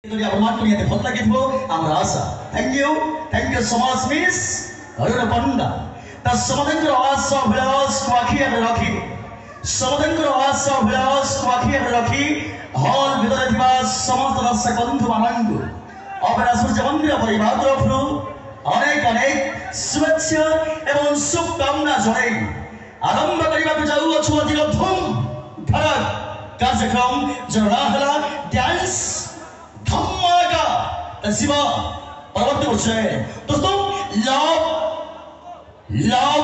যদি আমার দুনিয়াতে ভাল লাগিব আমার আশা। Thank you so much miss Arun Panda. তার সমদেন্দ্র আশা অভিলাষ আখি আমি রাখি, সমদেন্দ্র আশা অভিলাষ আখি আমি রাখি হল ভিতরে থিবা সমস্ত দর্শক বন্ধু ମାନଙ୍କୁ অপেরা সূর্য মন্দির পরিবার তরফରୁ অনেক অনেক শুভেচ্ছা এবং শুভকামনা জଣାଇ ଆରମ୍ଭ କରିବାକୁ ଯାଉଅଛୁ ଆଜିର ଧୁମ୍ ଧଡ଼କ କାର୍ଯ୍ୟକ୍ରମ ଯାହାର ନାଁ ହେଲା ଡ୍ୟାନ୍ସ धमाका शिवा परवर्ती वर्ष है दोस्तों। Love love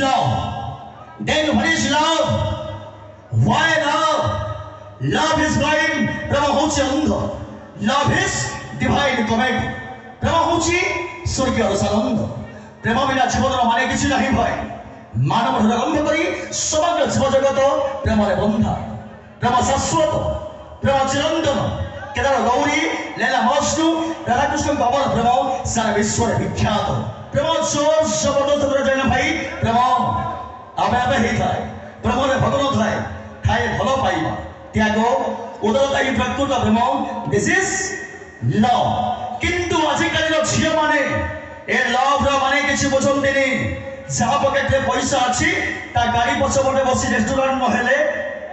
love then what is love, why love? Love is blind, प्रेम होची अंध, लव इज डिवाइन कमेंट, प्रेम होची स्वर्गीय रसानंद। प्रेम बिना जीवन माने किसी नहीं भाई, मानव आरंभ करी समग्र जीव जगत प्रेम बंधा, प्रेम शाश्वत, प्रेम चिरंतन। केदार गौरी लीला मजनू राधाकृष्ण अमर प्रेम सारा विश्व विख्यात। प्रेम जोर जबरदस्त जाए ना भाई, प्रेम आबे आबे ही थाए, प्रेम भगवान थाए थाए भल पाइबा त्याग उदारता ही प्रकृत प्रेम, दिस इज लव। किंतु आजिकाली झील माने ए लव माने किसी बुझंती जहाँ पकेट पैसा अच्छी ता गाड़ी पछपटे बसी रेस्टोरेंट नहेले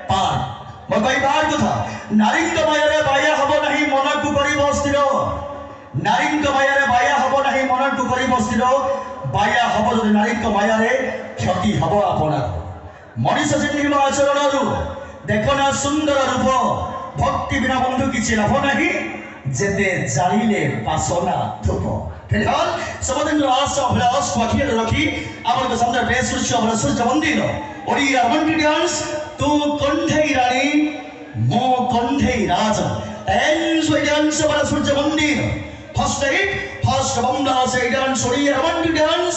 पार मैं कहबार कथा। नारी माया बाया हम नहीं मन को कर स्थिर, नारी माया बाया हम नहीं मन को कर स्थिर, बाया हम जो नारी माया क्षति हम आपना। मनीष चिन्ह आचरण देखना सुंदर रूप, भक्ति बिना बंधु किसी लाभ नहीं, जेते जानिले पासना धूप। समदेंद्र आशा अभिलाष आखि रखी आम सामने बेस सूर्य मंदिर ओडिया रोमांटिक डांस तू कंठई रानी मो कंठई राज डांस सूर्य मंदिर फर्स्ट बंदा से डांस ओडिया रोमांटिक डांस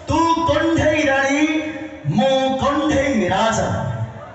तू कंठई रानी